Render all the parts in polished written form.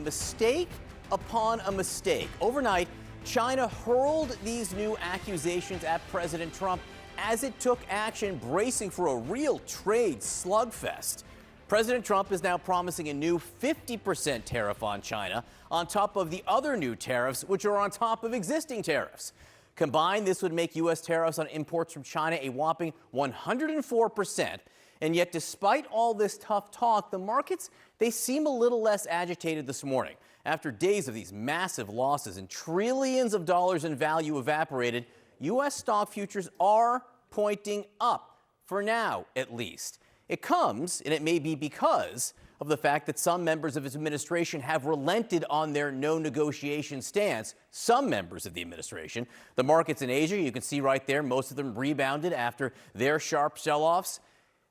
mistake upon a mistake. Overnight, China hurled these new accusations at President Trump as it took action, bracing for a real trade slugfest. President Trump is now promising a new 50% tariff on China, on top of the other new tariffs, which are on top of existing tariffs. Combined, this would make U.S. tariffs on imports from China a whopping 104%. And yet, despite all this tough talk, the markets, they seem a little less agitated this morning. After days of these massive losses and trillions of dollars in value evaporated, U.S. stock futures are pointing up, for now at least. It comes, and it may be because of the fact that some members of his administration have relented on their no negotiation stance. Some members of the administration. The markets in Asia, you can see right there, most of them rebounded after their sharp sell-offs.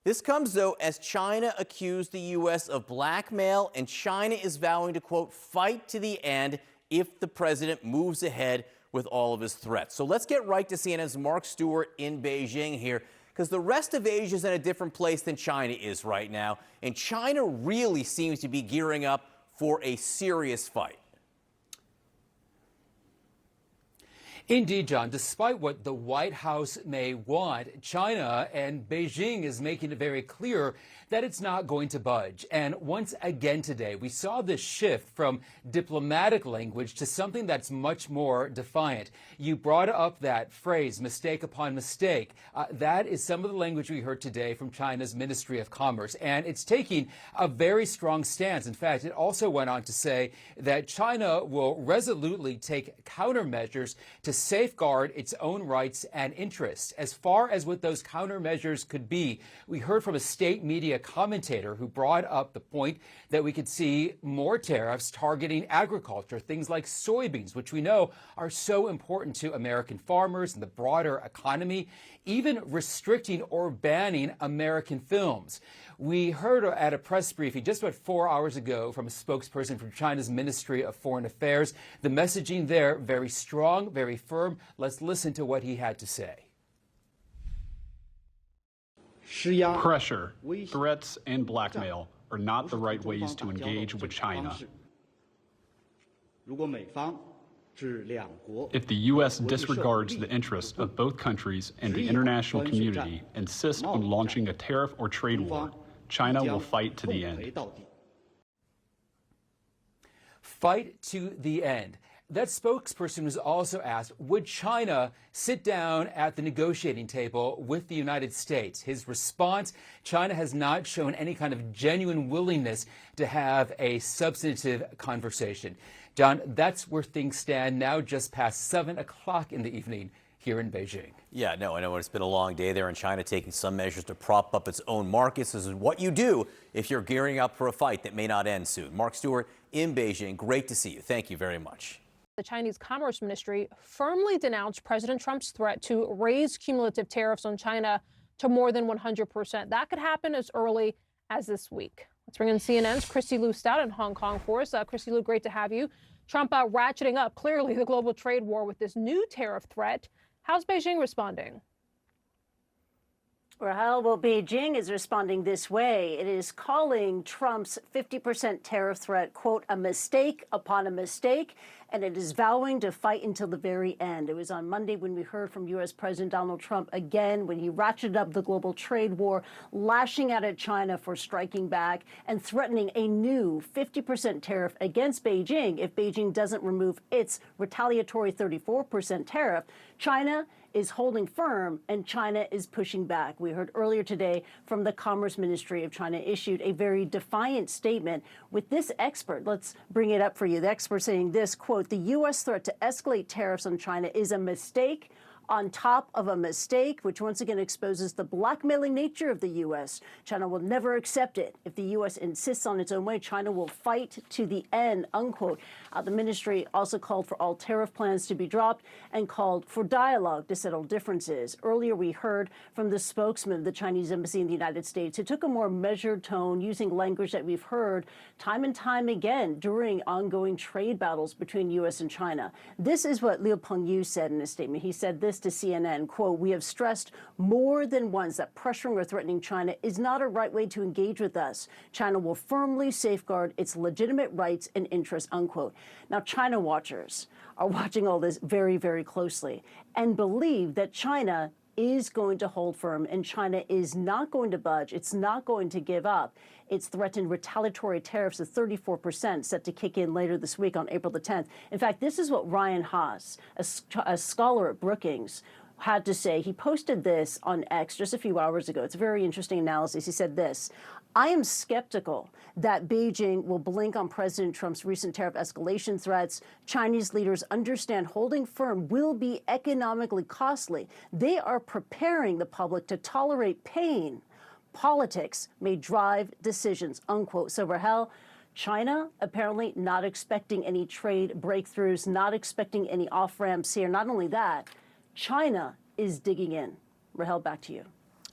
This comes, though, as China accused the U.S. of blackmail, and China is vowing to, quote, fight to the end if the president moves ahead with all of his threats. So let's get right to CNN's Mark Stewart in Beijing here, because the rest of Asia is in a different place than China is right now, and China really seems to be gearing up for a serious fight. Indeed, John, despite what the White House may want, China and Beijing is making it very clear that it's not going to budge. And once again today, we saw this shift from diplomatic language to something that's much more defiant. You brought up that phrase, mistake upon mistake. That is some of the language we heard today from China's Ministry of Commerce. And it's taking a very strong stance. In fact, it also went on to say that China will resolutely take countermeasures to safeguard its own rights and interests. As far as what those countermeasures could be, we heard from a state media commentator who brought up the point that we could see more tariffs targeting agriculture, things like soybeans, which we know are so important to American farmers and the broader economy, even restricting or banning American films. We heard at a press briefing just about 4 hours ago from a spokesperson from China's Ministry of Foreign Affairs. The messaging there, very strong, very firm. Let's listen to what he had to say. Pressure, threats, and blackmail are not the right ways to engage with China. If the U.S. disregards the interests of both countries and the international community, insists on launching a tariff or trade war, China will fight to the end. Fight to the end. That spokesperson was also asked, would China sit down at the negotiating table with the United States? His response, China has not shown any kind of genuine willingness to have a substantive conversation. John, that's where things stand now, just past 7 o'clock in the evening here in Beijing. Yeah, no, I know it's been a long day there in China, taking some measures to prop up its own markets. This is what you do if you're gearing up for a fight that may not end soon. Mark Stewart in Beijing, great to see you. Thank you very much. The Chinese Commerce Ministry firmly denounced President Trump's threat to raise cumulative tariffs on China to more than 100%. That could happen as early as this week. Let's bring in CNN's Christy Lu Stout in Hong Kong for us. Christy Lu, great to have you. Trump ratcheting up, clearly, the global trade war with this new tariff threat. How's Beijing responding? Well, Beijing is responding this way. It is calling Trump's 50% tariff threat, quote, a mistake upon a mistake, and it is vowing to fight until the very end. It was on Monday when we heard from U.S. President Donald Trump again when he ratcheted up the global trade war, lashing out at China for striking back and threatening a new 50% tariff against Beijing if Beijing doesn't remove its retaliatory 34% tariff. China is holding firm and China is pushing back. We heard earlier today from the Commerce Ministry of China issued a very defiant statement with this expert. Let's bring it up for you. The expert saying this, quote, the U.S. threat to escalate tariffs on China is a mistake on top of a mistake, which once again exposes the blackmailing nature of the U.S. China will never accept it. If the U.S. insists on its own way, China will fight to the end, unquote. The ministry also called for all tariff plans to be dropped and called for dialogue to settle differences. Earlier, we heard from the spokesman of the Chinese embassy in the United States who took a more measured tone, using language that we've heard time and time again during ongoing trade battles between U.S. and China. This is what Liu Pengyu said in his statement. He said this this to CNN, quote, "We have stressed more than once that pressuring or threatening China is not a right way to engage with us. China will firmly safeguard its legitimate rights and interests," unquote. Now, China watchers are watching all this very, very closely and believe that China is going to hold firm and China is not going to budge. It's not going to give up. It's threatened retaliatory tariffs of 34% set to kick in later this week on April the 10th. In fact, this is what Ryan Haas, a scholar at Brookings, had to say. He posted this on X just a few hours ago. It's a very interesting analysis. He said this: "I am skeptical that Beijing will blink on President Trump's recent tariff escalation threats. Chinese leaders understand holding firm will be economically costly. They are preparing the public to tolerate pain. Politics may drive decisions," unquote. So, Rahel, China apparently not expecting any trade breakthroughs, not expecting any off-ramps here. Not only that, China is digging in. Rahel, back to you.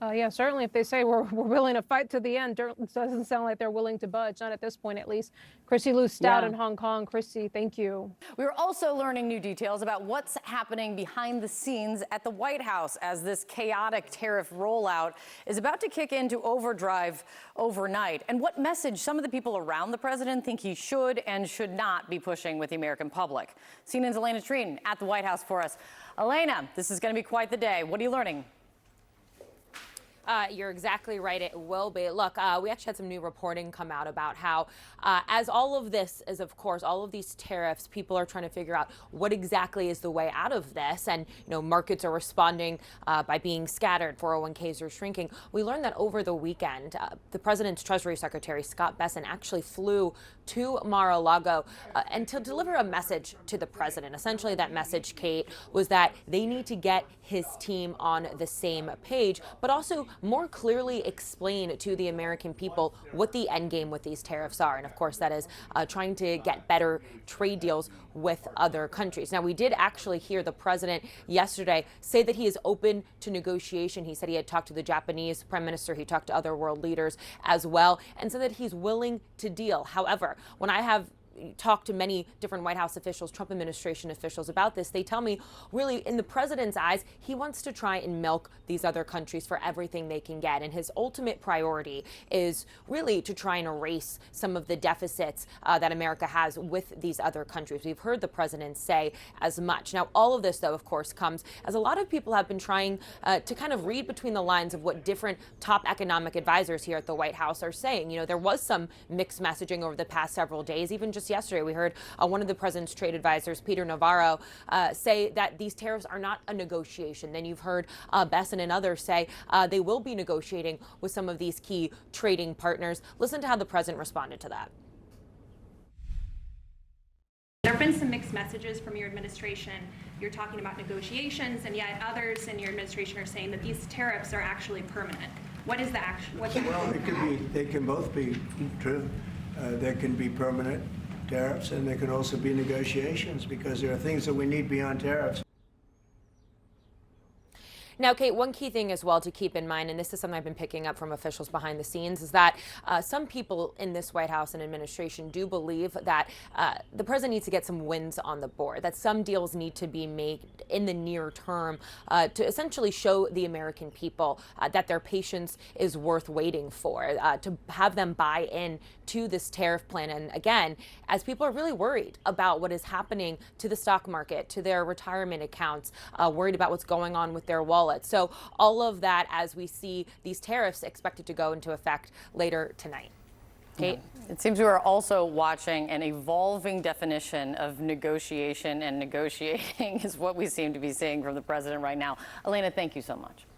Yeah, certainly if they say we're willing to fight to the end, it doesn't sound like they're willing to budge, not at this point at least. Chrissy Lou Stout in Hong Kong. Chrissy, thank you. We're also learning new details about what's happening behind the scenes at the White House as this chaotic tariff rollout is about to kick into overdrive overnight, and what message some of the people around the president think he should and should not be pushing with the American public. CNN's Elena Treen at the White House for us. Elena, this is going to be quite the day. What are you learning? You're exactly right. It will be. Look, we actually had some new reporting come out about how, as all of this is, of course, all of these tariffs, people are trying to figure out what exactly is the way out of this. And, markets are responding by being scattered. 401ks are shrinking. We learned that over the weekend, the president's Treasury Secretary, Scott Bessent, actually flew to Mar-a-Lago and to deliver a message to the president. Essentially, that message, Kate, was that they need to get his team on the same page, but also more clearly explain to the American people what the end game with these tariffs are. And of course, that is trying to get better trade deals with other countries. Now, we did actually hear the president yesterday say that he is open to negotiation. He said he had talked to the Japanese prime minister. He talked to other world leaders as well, and said that he's willing to deal. However, when I have talked to many different White House officials, Trump administration officials about this, they tell me really in the president's eyes, he wants to try and milk these other countries for everything they can get. And his ultimate priority is really to try and erase some of the deficits that America has with these other countries. We've heard the president say as much. Now, all of this, though, of course, comes as a lot of people have been trying to kind of read between the lines of what different top economic advisors here at the White House are saying. There was some mixed messaging over the past several days. Even just yesterday, we heard one of the president's trade advisors, Peter Navarro, say that these tariffs are not a negotiation. Then you've heard Bessent and others say they will be negotiating with some of these key trading partners. Listen to how the president responded to that. There have been some mixed messages from your administration. You're talking about negotiations, and yet others in your administration are saying that these tariffs are actually permanent. What is the action? Well, it could be. They can both be true. There can be permanent tariffs, and there can also be negotiations, because there are things that we need beyond tariffs. Now, Kate, one key thing as well to keep in mind, and this is something I've been picking up from officials behind the scenes, is that some people in this White House and administration do believe that the president needs to get some wins on the board, that some deals need to be made in the near term to essentially show the American people that their patience is worth waiting for, to have them buy in to this tariff plan. And again, as people are really worried about what is happening to the stock market, to their retirement accounts, worried about what's going on with their wallet. So all of that as we see these tariffs expected to go into effect later tonight. Kate? It seems we are also watching an evolving definition of negotiation, and negotiating is what we seem to be seeing from the president right now. Elena, thank you so much.